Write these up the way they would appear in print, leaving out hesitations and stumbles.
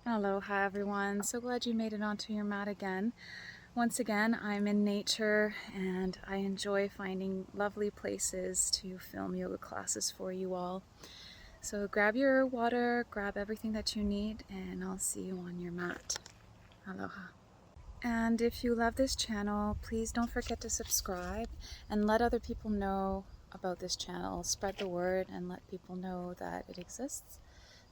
Aloha everyone, so glad you made it onto your mat again. Once again, I'm in nature and I enjoy finding lovely places to film yoga classes for you all. So grab your water, grab everything that you need, and I'll see you on your mat. Aloha. And if you love this channel, please don't forget to subscribe and let other people know about this channel. Spread the word and let people know that it exists.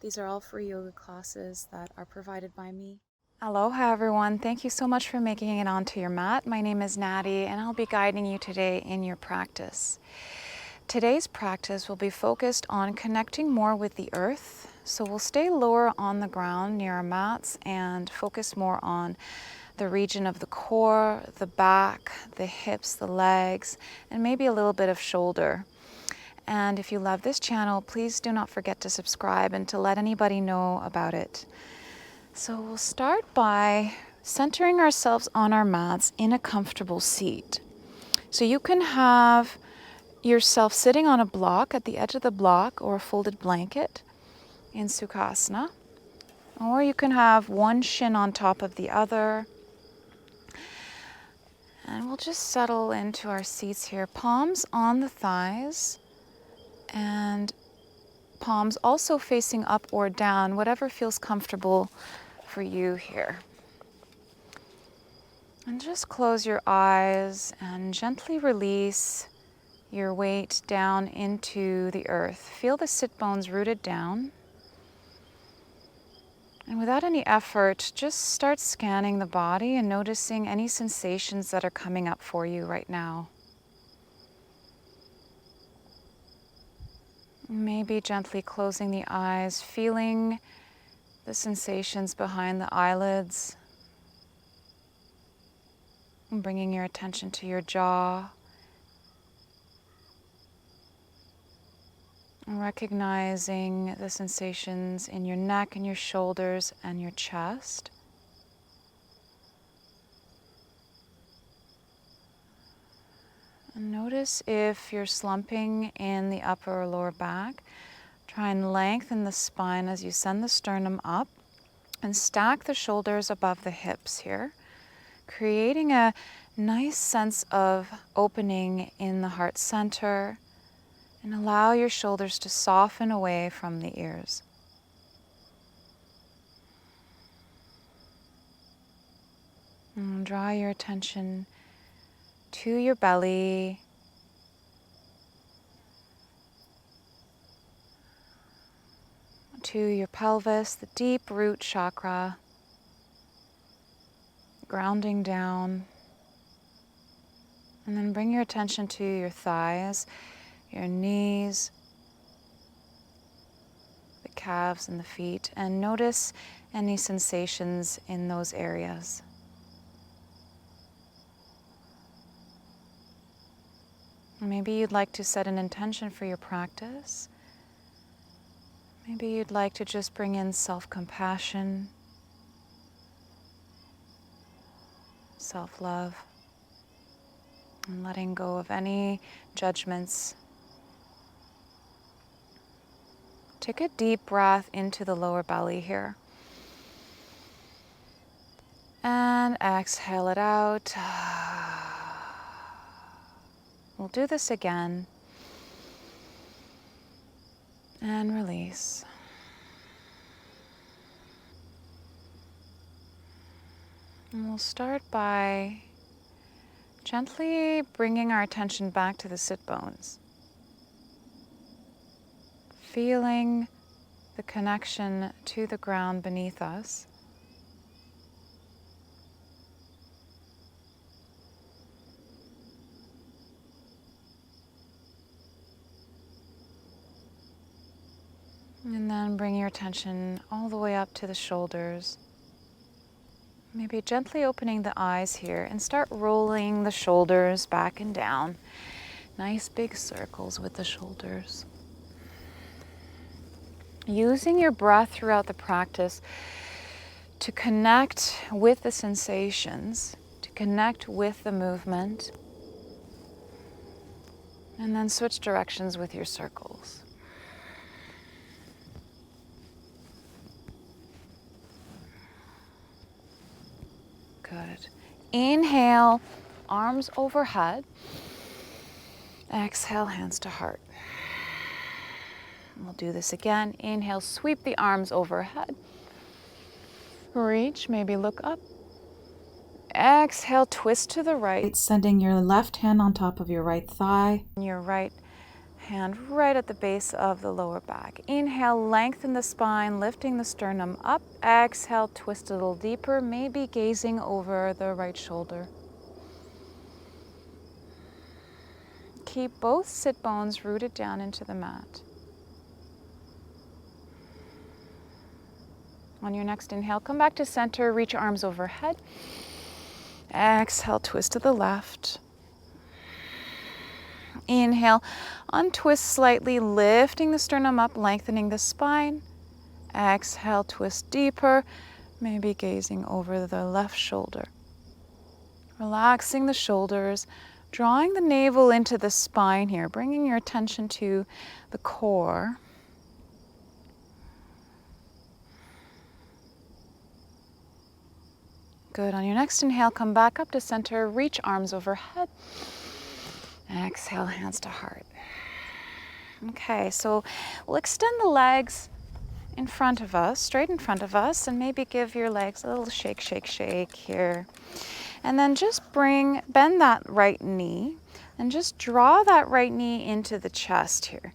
These are all free yoga classes that are provided by me. Aloha everyone, thank you so much for making it onto your mat. My name is Natty and I'll be guiding you today in your practice. Today's practice will be focused on connecting more with the earth. So we'll stay lower on the ground near our mats and focus more on the region of the core, the back, the hips, the legs, and maybe a little bit of shoulder. And if you love this channel, please do not forget to subscribe and to let anybody know about it. So we'll start by centering ourselves on our mats in a comfortable seat. So you can have yourself sitting on a block at the edge of the block or a folded blanket in Sukhasana. Or you can have one shin on top of the other. And we'll just settle into our seats here. Palms on the thighs and palms also facing up or down, whatever feels comfortable for you here. And just close your eyes and gently release your weight down into the earth. Feel the sit bones rooted down. And without any effort, just start scanning the body and noticing any sensations that are coming up for you right now. Maybe gently closing the eyes, feeling the sensations behind the eyelids, and bringing your attention to your jaw, and recognizing the sensations in your neck and your shoulders and your chest. And notice if you're slumping in the upper or lower back. Try and lengthen the spine as you send the sternum up and stack the shoulders above the hips here, creating a nice sense of opening in the heart center, and allow your shoulders to soften away from the ears. And draw your attention to your belly, to your pelvis, the deep root chakra, grounding down. And then bring your attention to your thighs, your knees, the calves and the feet, and notice any sensations in those areas. Maybe you'd like to set an intention for your practice. Maybe you'd like to just bring in self-compassion, self-love, and letting go of any judgments. Take a deep breath into the lower belly here. And exhale it out. We'll do this again. And release. And we'll start by gently bringing our attention back to the sit bones. Feeling the connection to the ground beneath us. And then bring your attention all the way up to the shoulders. Maybe gently opening the eyes here and start rolling the shoulders back and down. Nice big circles with the shoulders. Using your breath throughout the practice to connect with the sensations, to connect with the movement, and then switch directions with your circles. Good. Inhale, arms overhead. Exhale, hands to heart. We'll do this again. Inhale, sweep the arms overhead. Reach, maybe look up. Exhale, twist to the right. Sending your left hand on top of your right thigh. Your right hand right at the base of the lower back. Inhale, lengthen the spine, lifting the sternum up. Exhale, twist a little deeper, maybe gazing over the right shoulder. Keep both sit bones rooted down into the mat. On your next inhale, come back to center, reach arms overhead. Exhale, twist to the left. Inhale, untwist slightly, lifting the sternum up, lengthening the spine. Exhale, twist deeper, maybe gazing over the left shoulder. Relaxing the shoulders, drawing the navel into the spine here, bringing your attention to the core. Good. On your next inhale, come back up to center, reach arms overhead. Exhale, hands to heart. Okay, so we'll extend the legs in front of us, straight in front of us, and maybe give your legs a little shake, shake, shake here. And then just bend that right knee, and just draw that right knee into the chest here.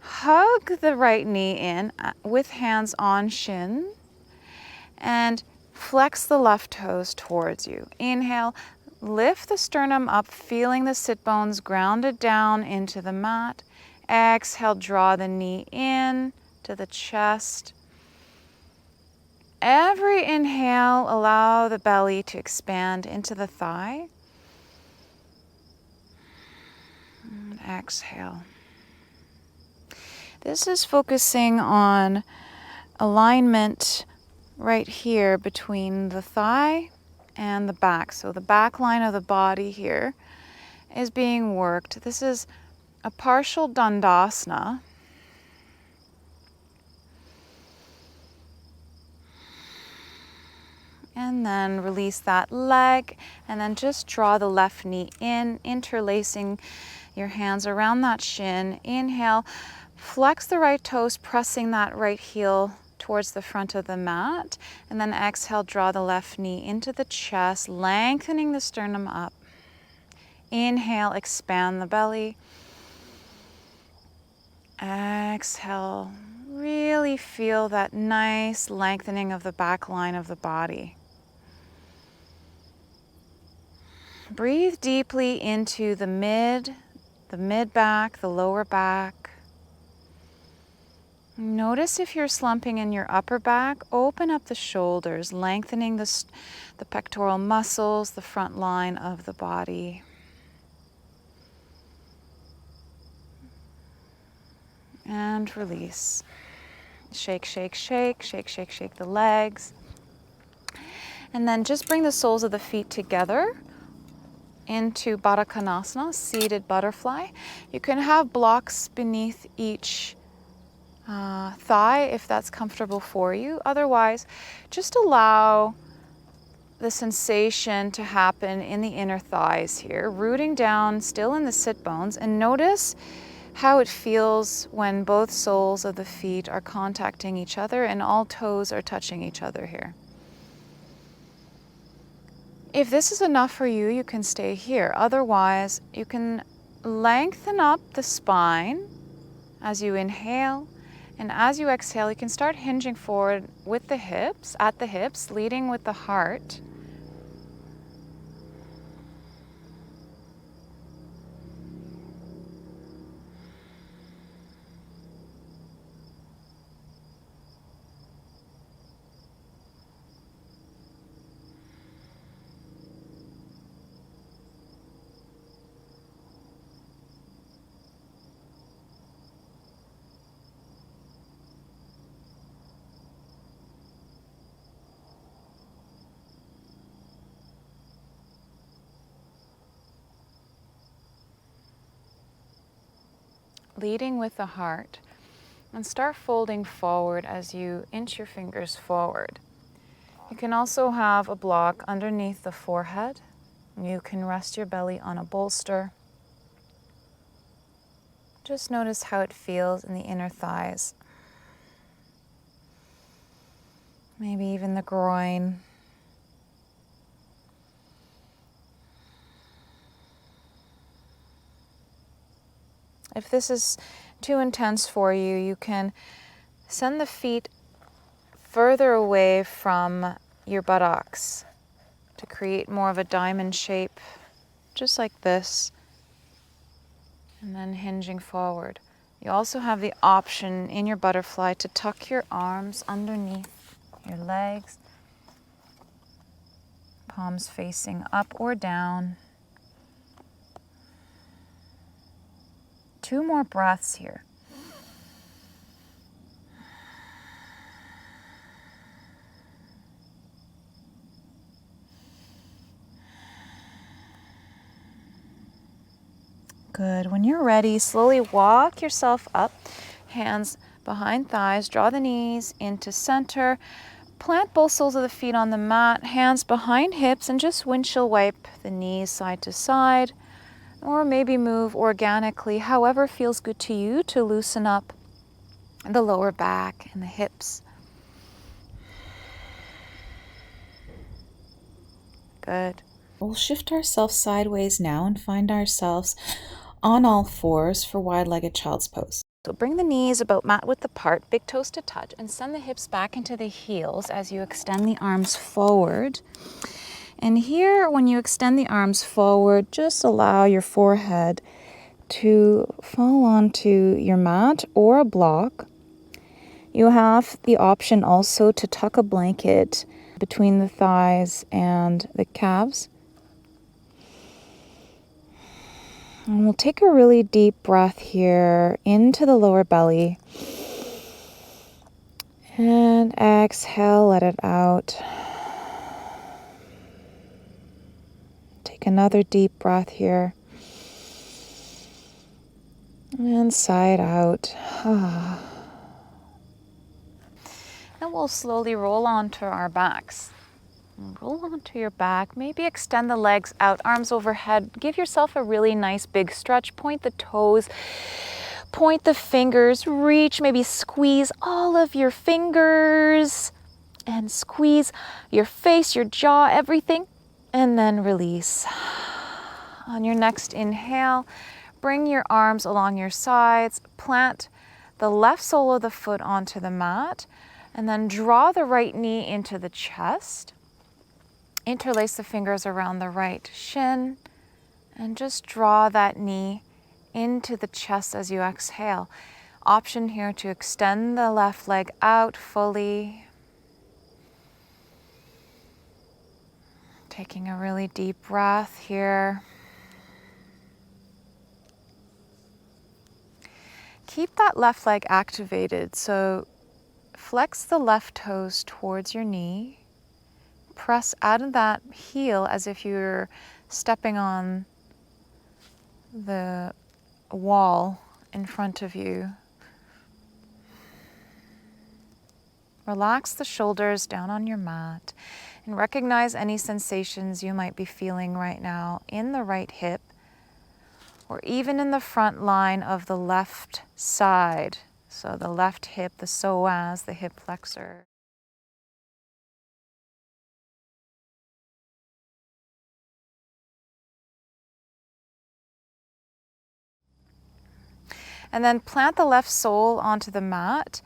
Hug the right knee in with hands on shin, and flex the left toes towards you. Inhale, lift the sternum up, feeling the sit bones grounded down into the mat. Exhale, draw the knee in to the chest. Every inhale, allow the belly to expand into the thigh. And exhale. This is focusing on alignment right here between the thigh and the back. So the back line of the body here is being worked. This is a partial Dandasana. And then release that leg, and then just draw the left knee in, interlacing your hands around that shin. Inhale, flex the right toes, pressing that right heel towards the front of the mat. And then exhale, draw the left knee into the chest, lengthening the sternum up. Inhale, expand the belly. Exhale, really feel that nice lengthening of the back line of the body. Breathe deeply into the mid back, the lower back. Notice if you're slumping in your upper back, open up the shoulders, lengthening the pectoral muscles, the front line of the body. And release. Shake, shake, shake, shake, shake, shake the legs. And then just bring the soles of the feet together into baddha konasana, seated butterfly. You can have blocks beneath each thigh if that's comfortable for you. Otherwise, just allow the sensation to happen in the inner thighs here, rooting down still in the sit bones, and notice how it feels when both soles of the feet are contacting each other and all toes are touching each other here. If this is enough for you, you can stay here. Otherwise, you can lengthen up the spine as you inhale, and as you exhale, you can start hinging forward with the hips, at the hips, leading with the heart. Leading with the heart, and start folding forward as you inch your fingers forward. You can also have a block underneath the forehead. You can rest your belly on a bolster. Just notice how it feels in the inner thighs. Maybe even the groin. If this is too intense for you, you can send the feet further away from your buttocks to create more of a diamond shape, just like this, and then hinging forward. You also have the option in your butterfly to tuck your arms underneath your legs, palms facing up or down. 2 more breaths here. Good. When you're ready, slowly walk yourself up, hands behind thighs, draw the knees into center, plant both soles of the feet on the mat, hands behind hips, and just windshield wipe the knees side to side, or maybe move organically, however feels good to you, to loosen up the lower back and the hips. Good. We'll shift ourselves sideways now and find ourselves on all fours for wide-legged child's pose. So bring the knees about mat width apart, big toes to touch, and send the hips back into the heels as you extend the arms forward. And here, when you extend the arms forward, just allow your forehead to fall onto your mat or a block. You have the option also to tuck a blanket between the thighs and the calves. And we'll take a really deep breath here into the lower belly. And exhale, let it out. Take another deep breath here. And sigh it out. And we'll slowly roll onto our backs. Roll onto your back, maybe extend the legs out, arms overhead. Give yourself a really nice big stretch. Point the toes, point the fingers, reach, maybe squeeze all of your fingers and squeeze your face, your jaw, everything, and then release. On your next inhale, bring your arms along your sides, plant the left sole of the foot onto the mat, and then draw the right knee into the chest. Interlace the fingers around the right shin and just draw that knee into the chest as you exhale. Option here to extend the left leg out fully. Taking a really deep breath here. Keep that left leg activated, so flex the left toes towards your knee. Press out of that heel as if you're stepping on the wall in front of you. Relax the shoulders down on your mat and recognize any sensations you might be feeling right now in the right hip or even in the front line of the left side. So the left hip, the psoas, the hip flexor. And then plant the left sole onto the mat.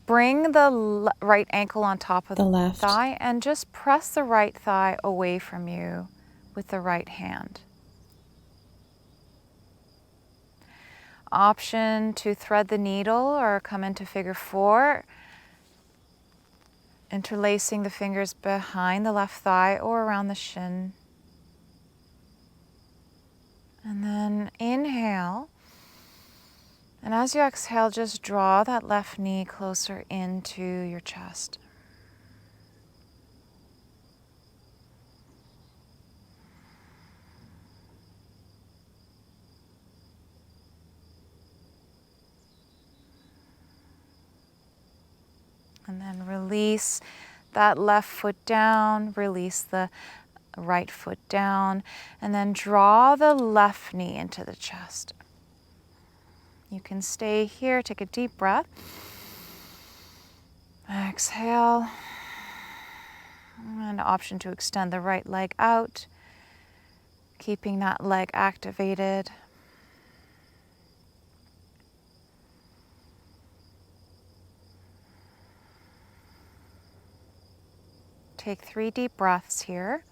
Bring the right ankle on top of the left thigh and just press the right thigh away from you with the right hand. Option to thread the needle or come into figure 4, interlacing the fingers behind the left thigh or around the shin. And then inhale. And as you exhale, just draw that left knee closer into your chest. And then release that left foot down, release the right foot down, and then draw the left knee into the chest. You can stay here, take a deep breath. Exhale. And option to extend the right leg out, keeping that leg activated. Take 3 deep breaths here.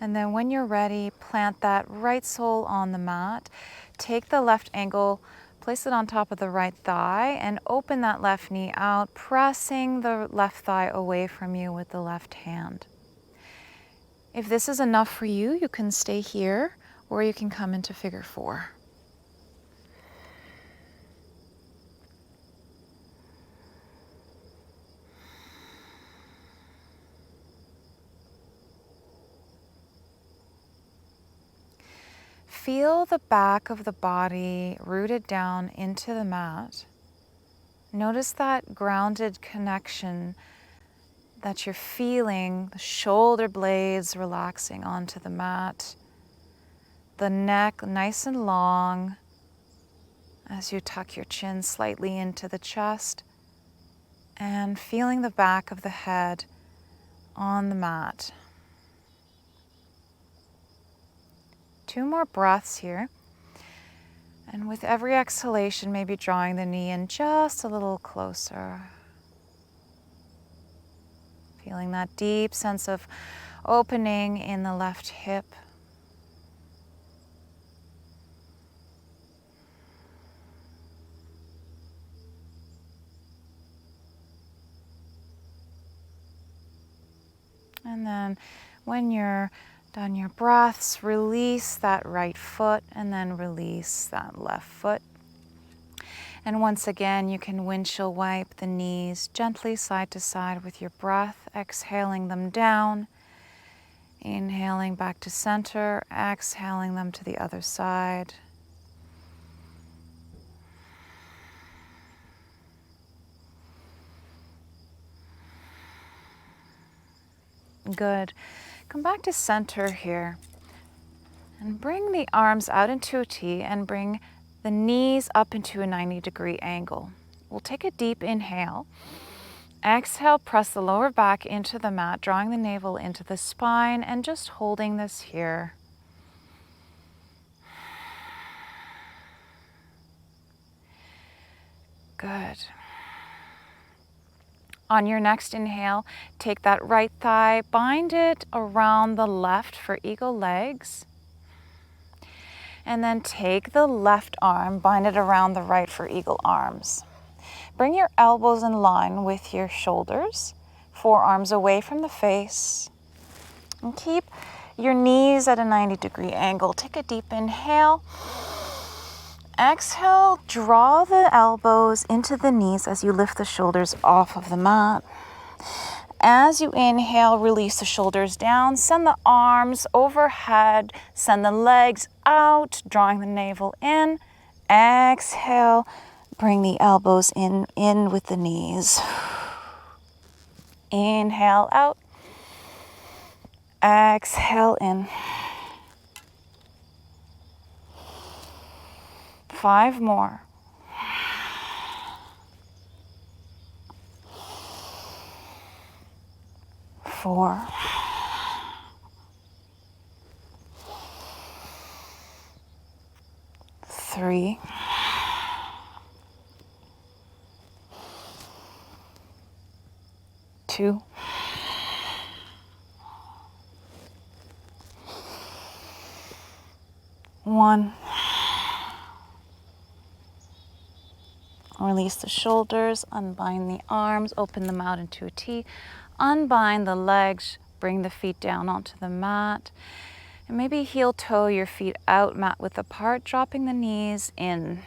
And then when you're ready, plant that right sole on the mat. Take the left ankle, place it on top of the right thigh, and open that left knee out, pressing the left thigh away from you with the left hand. If this is enough for you, you can stay here, or you can come into figure 4. Feel the back of the body rooted down into the mat. Notice that grounded connection that you're feeling, the shoulder blades relaxing onto the mat, the neck nice and long as you tuck your chin slightly into the chest, and feeling the back of the head on the mat. 2 more breaths here. And with every exhalation, maybe drawing the knee in just a little closer. Feeling that deep sense of opening in the left hip. And then when you're done your breaths, release that right foot and then release that left foot. And once again, you can windshield wipe the knees gently side to side with your breath, exhaling them down, inhaling back to center, exhaling them to the other side. Good. Come back to center here and bring the arms out into a T and bring the knees up into a 90-degree angle. We'll take a deep inhale. Exhale, press the lower back into the mat, drawing the navel into the spine and just holding this here. Good. On your next inhale, take that right thigh, bind it around the left for eagle legs. And then take the left arm, bind it around the right for eagle arms. Bring your elbows in line with your shoulders, forearms away from the face. And keep your knees at a 90-degree angle. Take a deep inhale. Exhale, draw the elbows into the knees as you lift the shoulders off of the mat. As you inhale, release the shoulders down, send the arms overhead, send the legs out, drawing the navel in. Exhale, bring the elbows in with the knees. Inhale out. Exhale in. 5 more. 4. 3. 2. 1. Release the shoulders, unbind the arms, open them out into a T. Unbind the legs, bring the feet down onto the mat. And maybe heel toe your feet out, mat width apart, dropping the knees in.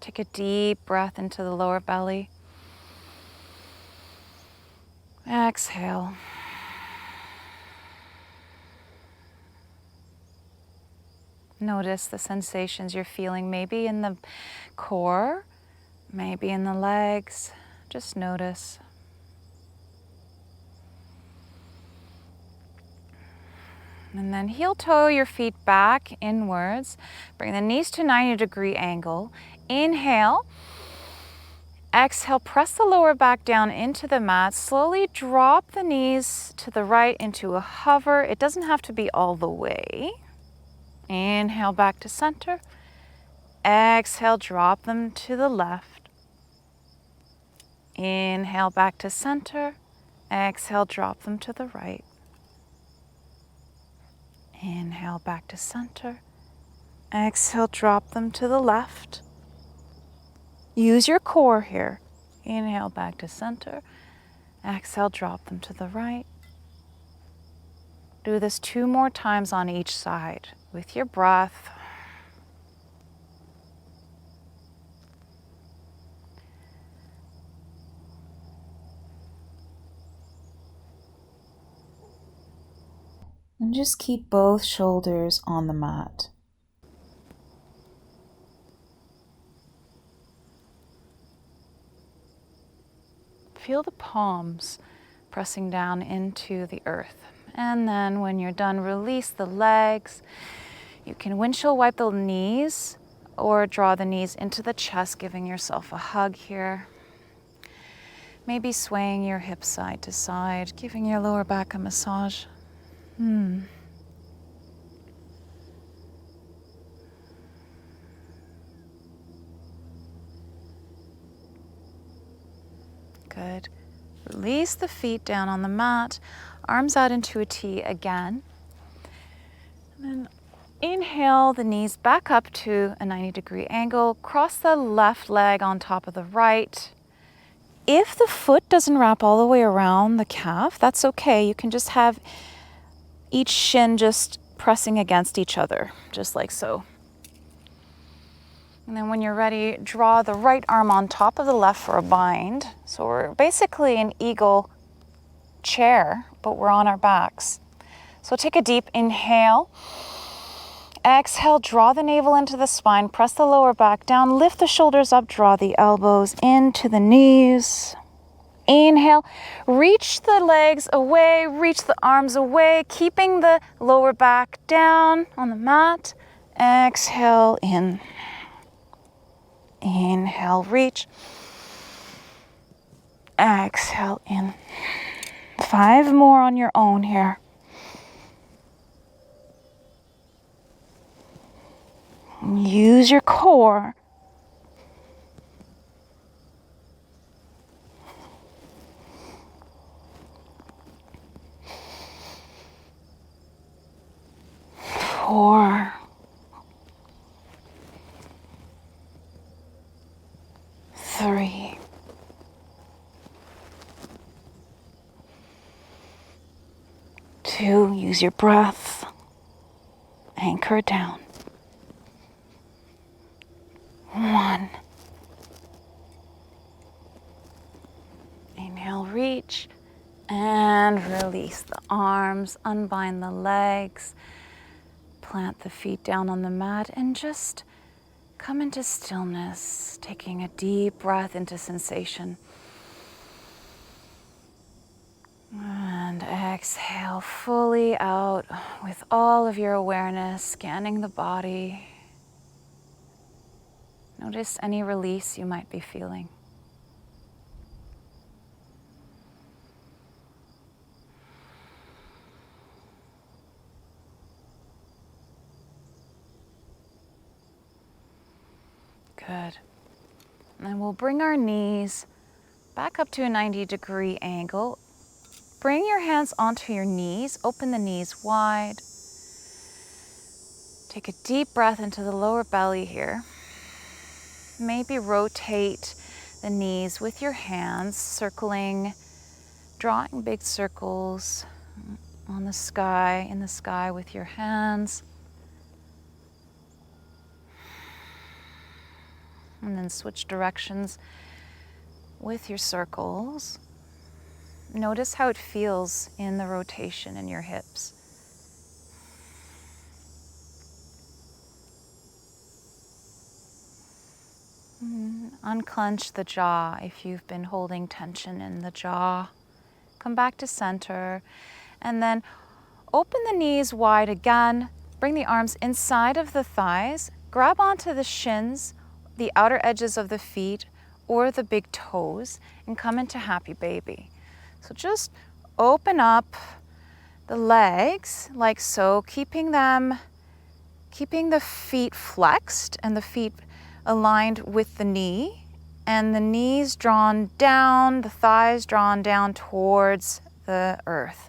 Take a deep breath into the lower belly. Exhale. Notice the sensations you're feeling, maybe in the core, maybe in the legs. Just notice. And then heel toe your feet back inwards. Bring the knees to 90-degree angle. Inhale. Exhale, press the lower back down into the mat. Slowly drop the knees to the right into a hover. It doesn't have to be all the way. Inhale back to center. Exhale, drop them to the left. Inhale back to center. Exhale, drop them to the right. Inhale back to center. Exhale, drop them to the left. Use your core here. Inhale back to center. Exhale, drop them to the right. Do this 2 more times on each side with your breath. And just keep both shoulders on the mat. Feel the palms pressing down into the earth. And then when you're done, release the legs. You can windshield wipe the knees or draw the knees into the chest, giving yourself a hug here. Maybe swaying your hips side to side, giving your lower back a massage. Good. Release the feet down on the mat, arms out into a T again. And then inhale the knees back up to a 90-degree angle. Cross the left leg on top of the right. If the foot doesn't wrap all the way around the calf, that's okay. You can just have each shin just pressing against each other, just like so. And then when you're ready, draw the right arm on top of the left for a bind. So we're basically an eagle chair, but we're on our backs. So take a deep inhale. Exhale, draw the navel into the spine, press the lower back down, lift the shoulders up, draw the elbows into the knees. Inhale, reach the legs away, reach the arms away, keeping the lower back down on the mat. Exhale, in. Inhale, reach. Exhale, in. 5 more on your own here. Use your core. Four. 3. 2. Use your breath. Anchor down. 1. Inhale, reach, and release the arms, unbind the legs, plant the feet down on the mat, and just come into stillness, taking a deep breath into sensation. And exhale fully out with all of your awareness, scanning the body. Notice any release you might be feeling. Good. And then we'll bring our knees back up to a 90-degree angle. Bring your hands onto your knees, open the knees wide. Take a deep breath into the lower belly here. Maybe rotate the knees with your hands, circling, drawing big circles on the sky, in the sky with your hands. And then switch directions with your circles. Notice how it feels in the rotation in your hips. Unclench the jaw if you've been holding tension in the jaw. Come back to center, and then open the knees wide again. Bring the arms inside of the thighs. Grab onto the shins, the outer edges of the feet, or the big toes, and come into happy baby. So just open up the legs like so, keeping the feet flexed and the feet aligned with the knee, and the knees drawn down, the thighs drawn down towards the earth.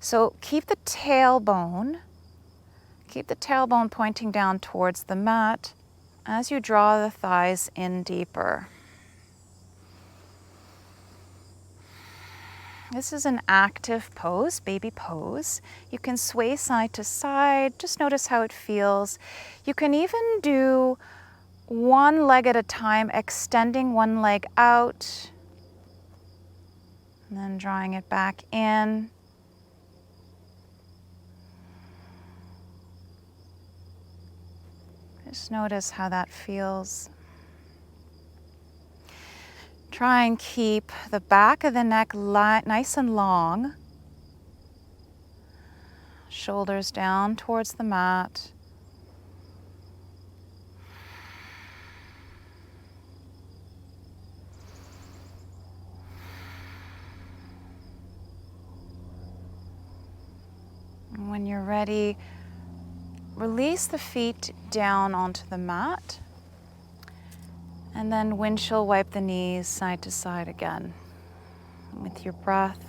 So keep the tailbone pointing down towards the mat as you draw the thighs in deeper. This is an active pose, baby pose. You can sway side to side, just notice how it feels. You can even do one leg at a time, extending one leg out, and then drawing it back in. Just notice how that feels. Try and keep the back of the neck nice and long. Shoulders down towards the mat. And when you're ready, release the feet down onto the mat. And then windshield wipe the knees side to side again with your breath.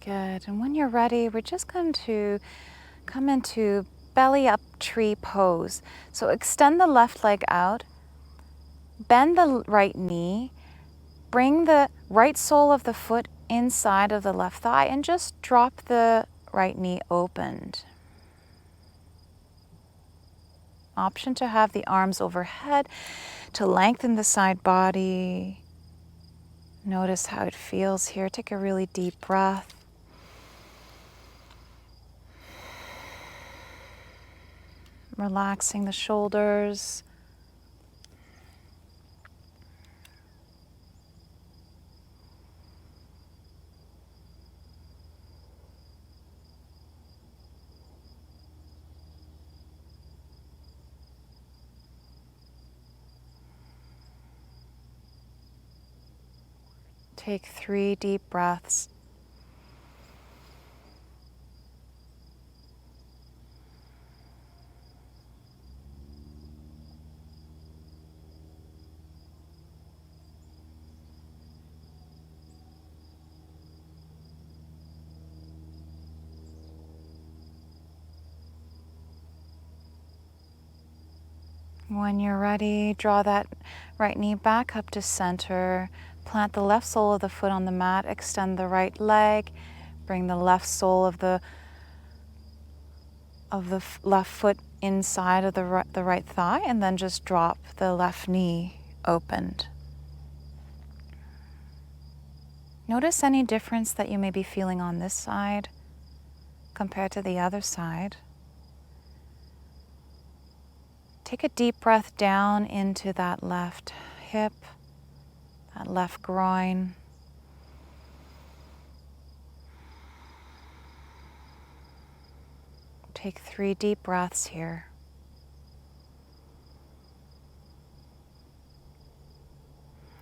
Good. And when you're ready, we're just going to come into belly up tree pose. So extend the left leg out, bend the right knee, bring the right sole of the foot inside of the left thigh, and just drop the right knee opened. Option to have the arms overhead to lengthen the side body. Notice how it feels here. Take a really deep breath. Relaxing the shoulders. Take 3 deep breaths. When you're ready, draw that right knee back up to center. Plant the left sole of the foot on the mat. Extend the right leg. Bring the left sole of the left foot inside of the right thigh, and then just drop the left knee opened. Notice any difference that you may be feeling on this side. compared to the other side. Take a deep breath down into that left hip, that left groin. Take 3 deep breaths here.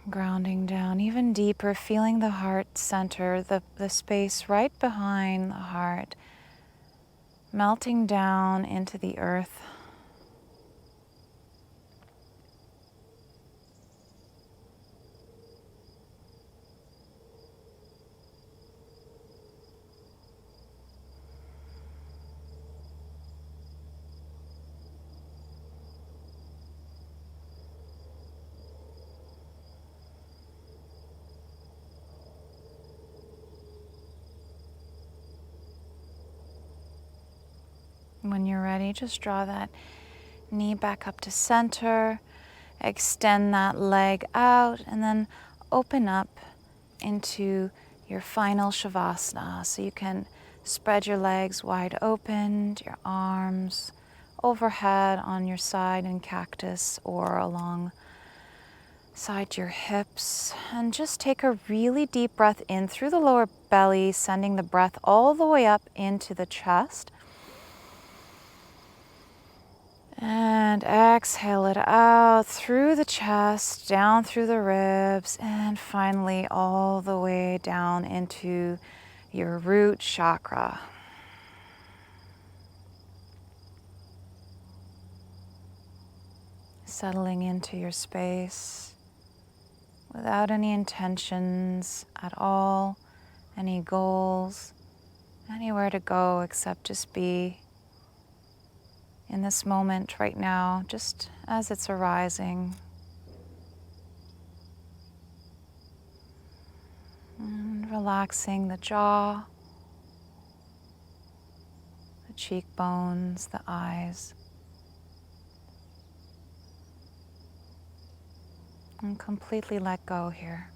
Grounding down even deeper, feeling the heart center, the space right behind the heart, melting down into the earth. When you're ready, just draw that knee back up to center, extend that leg out, and then open up into your final Shavasana. So you can spread your legs wide open, your arms overhead on your side in cactus or alongside your hips. And just take a really deep breath in through the lower belly, sending the breath all the way up into the chest. And exhale it out through the chest, down through the ribs, and finally all the way down into your root chakra. Settling into your space without any intentions at all, any goals, anywhere to go except just be in this moment right now, just as it's arising. And relaxing the jaw, the cheekbones, the eyes. And completely let go here.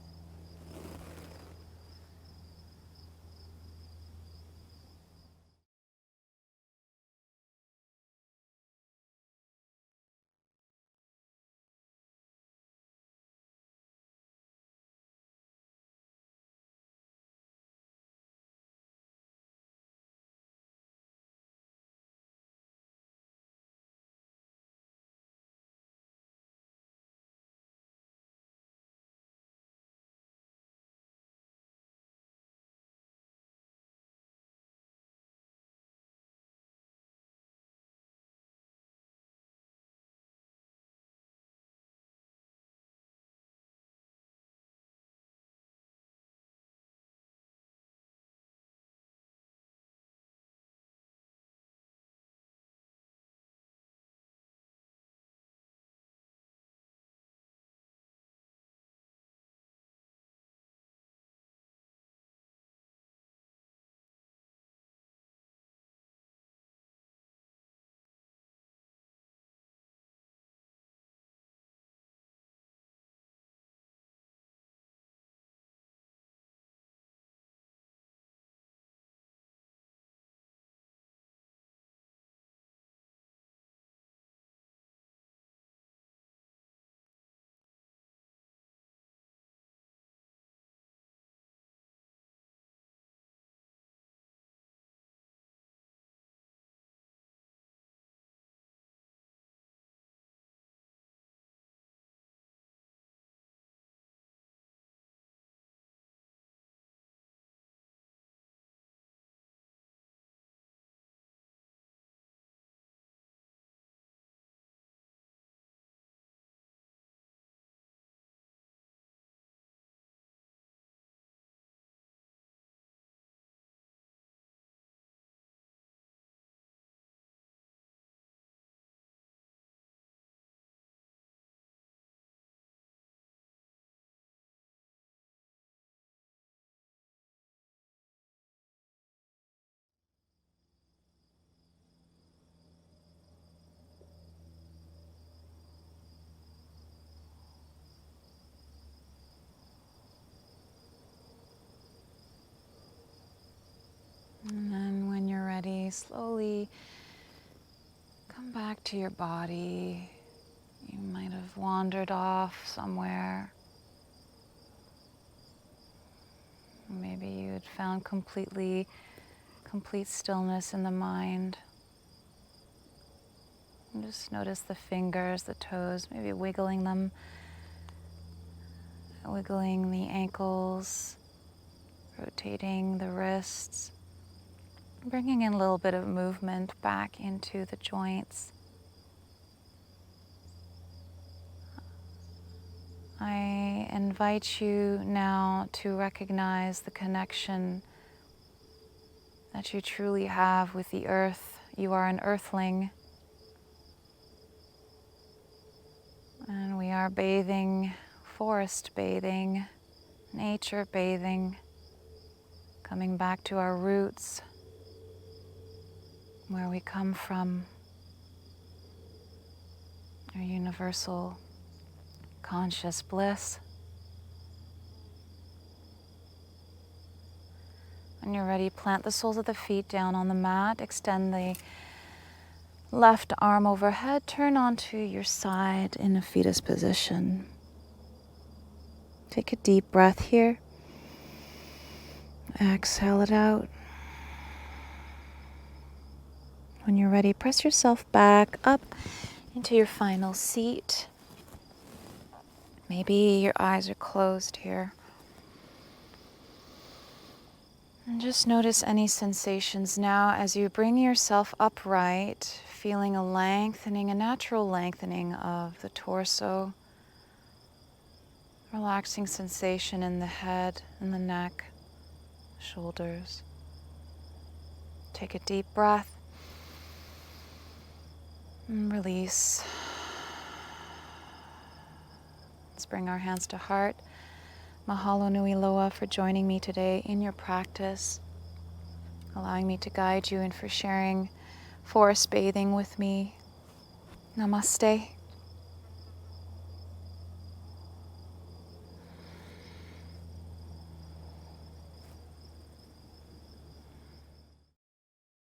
we slowly come back to your body. You might have wandered off somewhere. Maybe you had found complete stillness in the mind. And just notice the fingers, the toes, maybe wiggling them, wiggling the ankles, rotating the wrists, bringing in a little bit of movement back into the joints. I invite you now to recognize the connection that you truly have with the earth. You are an earthling, and we are bathing, forest bathing, nature bathing, coming back to our roots, where we come from, our universal conscious bliss. When you're ready, plant the soles of the feet down on the mat, extend the left arm overhead, turn onto your side in a fetus position. Take a deep breath here. Exhale it out. When you're ready, press yourself back up into your final seat. Maybe your eyes are closed here. And just notice any sensations now as you bring yourself upright, feeling a lengthening, a natural lengthening of the torso. Relaxing sensation in the head and the neck, shoulders. Take a deep breath and release. Let's bring our hands to heart. Mahalo nui loa for joining me today in your practice, allowing me to guide you and for sharing forest bathing with me. Namaste.